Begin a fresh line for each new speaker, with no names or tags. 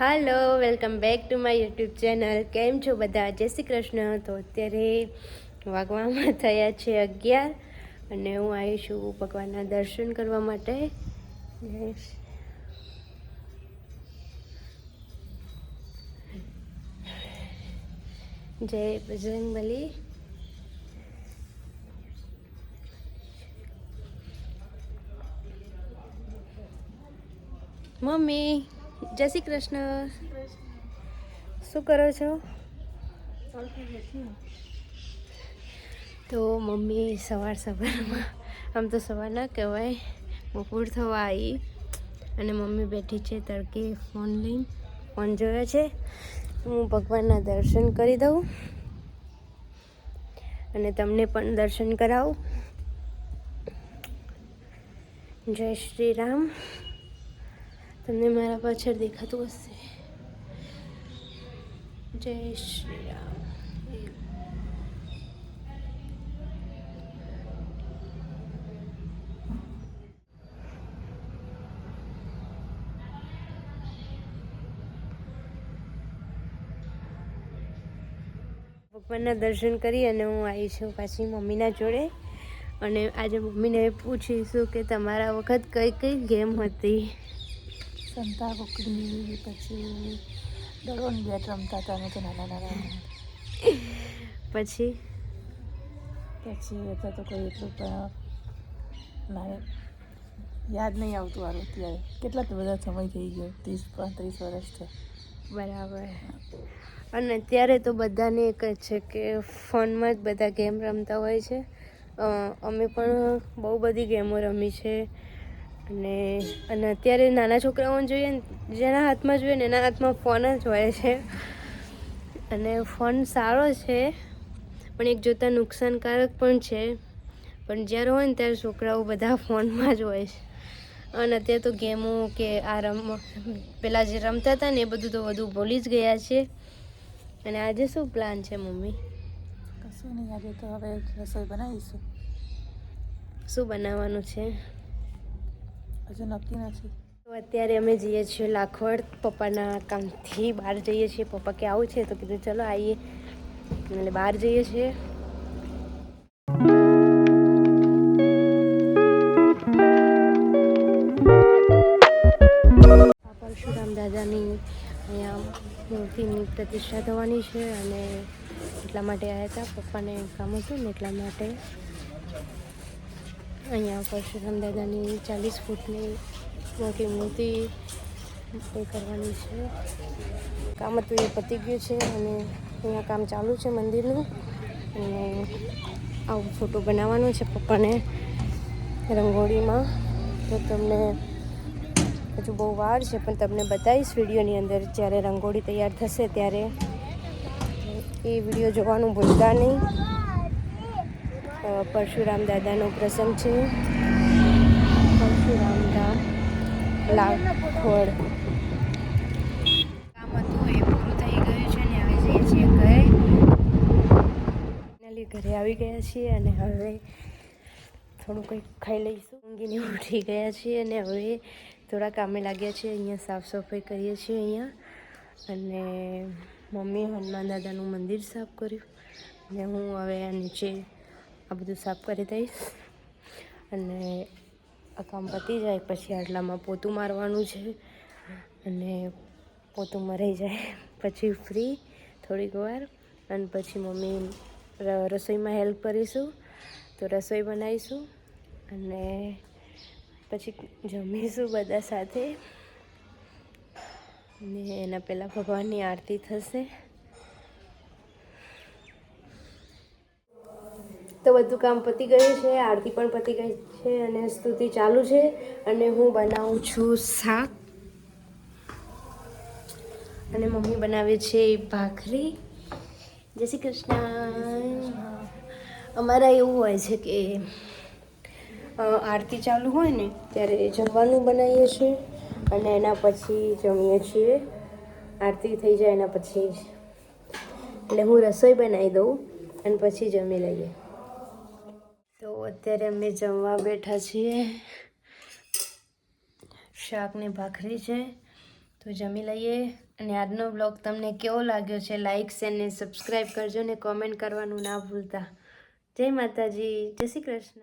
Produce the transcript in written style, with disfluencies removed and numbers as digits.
Hello, welcome back to my YouTube channel. કેમ છો બધા? જય શ્રી કૃષ્ણ. તો અત્યારે વાગવામાં થયા છે 11 અને હું આવી છું ભગવાનના દર્શન કરવા માટે. જય બજરંગબલી. મમ્મી જય શ્રી કૃષ્ણ. શું કરો છો? તો મમ્મી સવારમાં, આમ તો સવાર ના કહેવાય, બપોર થવા આવી અને મમ્મી બેઠી છે તડકે ફોન લઈને, ફોન જોયો છે. હું ભગવાનના દર્શન કરી દઉં અને તમને પણ દર્શન કરાવું. જય શ્રી રામ. તમને મારા પાછળ દેખાતું હશે. જય શ્રી રામ. ભગવાનના દર્શન કરી અને હું આવી છું પાછી મમ્મીના જોડે. અને આજે મમ્મીને પૂછીશું કે તમારા વખત કઈ કઈ ગેમ હતી.
સંતા કુકડી, પછી દડોન બેટ રમતા હતા અમે તો નાના.
પછી
અત્યારે તો કોઈ એટલું પણ મારે યાદ નહીં આવતું હારું અત્યારે. કેટલા બધા સમય થઈ ગયો, 30-35 વર્ષ છે.
બરાબર. અને અત્યારે તો બધાને એક જ છે કે ફોનમાં જ બધા ગેમ રમતા હોય છે. અમે પણ બહુ બધી ગેમો રમી છે. અને અત્યારે નાના છોકરાઓને જોઈએ ને, જેના હાથમાં જોઈએ ને એના હાથમાં ફોન જ હોય છે. અને ફોન સારો છે પણ એક જોતાં નુકસાનકારક પણ છે. પણ જ્યારે હોય ને ત્યારે છોકરાઓ બધા ફોનમાં જ હોય છે. અને અત્યારે તો ગેમો કે પેલા જે રમતા હતા ને એ બધું તો બધું ભૂલી જ ગયા છે. અને આજે શું પ્લાન છે મમ્મી?
કશું નહીં, આજે તો હવે રસોઈ બનાવીશું.
શું બનાવવાનું છે
હજુ નક્કી નથી.
તો અત્યારે અમે જઈએ છીએ લાખવડ. પપ્પાના કામથી બહાર જઈએ છીએ. પપ્પા કે આવું છે તો કીધું ચલો આવીએ, એટલે બહાર જઈએ છીએ. પરશુરામ દાદાની અહીંયા મૂર્તિની પ્રતિષ્ઠા થવાની છે અને એટલા માટે આવ્યા હતા. પપ્પાને કામ હતું ને એટલા માટે અહીંયા પરશુરામ દાદાની 40 ફૂટની મોટી મૂર્તિ એ કરવાની છે. કામ હતું એ પતી ગયું છે અને અહીંયા કામ ચાલુ છે મંદિરનું. અને આવું ફોટો બનાવવાનો છે પપ્પાને રંગોળીમાં. તો તમને હજુ બહુ વાર છે પણ તમને બતાવીશ વિડીયોની અંદર. જ્યારે રંગોળી તૈયાર થશે ત્યારે એ વિડીયો જોવાનું ભૂલતા નહીં. પરશુરામ દાદાનો પ્રસંગ છે. પરશુરામ ધામ લાખવડ. કામ હતું એ પૂરું થઈ ગયું છે ને હવે જઈએ છીએ ઘરે. ફાઇનલી ઘરે આવી ગયા છીએ અને હવે થોડું કંઈક ખાઈ લઈશું. ઊંઘીને ઉઠી ગયા છીએ અને હવે થોડા કામે લાગ્યા છીએ. અહીંયા સાફ સફાઈ કરીએ છીએ અહીંયા. અને મમ્મીએ હનુમાન દાદાનું મંદિર સાફ કર્યું અને હું હવે આ નીચે આ બધું સાફ કરી દઈશ. અને આ કામ પતી જાય પછી આટલામાં પોતું મારવાનું છે. અને પોતું મરાઈ જાય પછી ફ્રી થોડીક વાર. અને પછી મમ્મી રસોઈમાં હેલ્પ કરીશું. તો રસોઈ બનાવીશું અને પછી જમીશું બધા સાથે. ને એના પહેલાં ભગવાનની આરતી થશે. તો બધું કામ પતી ગયું છે, આરતી પણ પતી ગઈ છે અને સ્તુતિ ચાલુ છે. અને હું બનાવું છું શાક અને મમ્મી બનાવે છે ભાખરી. જય શ્રી કૃષ્ણ. અમારા એવું હોય છે કે આરતી ચાલુ હોય ને ત્યારે જમવાનું બનાવીએ છીએ અને એના પછી જમીએ છીએ. આરતી થઈ જાય એના પછી જ. એટલે હું રસોઈ બનાવી દઉં અને પછી જમી લઈએ. તો અત્યારે અમે જમવા બેઠા છીએ. શાક ને ભાખરી છે તો જમી લઈએ. અને આજનો બ્લોગ તમને કેવો લાગ્યો છે લાઈક શેર ને સબસ્ક્રાઈબ કરજો ને કોમેન્ટ કરવાનું ના ભૂલતા. જય માતાજી, જય શ્રી કૃષ્ણ.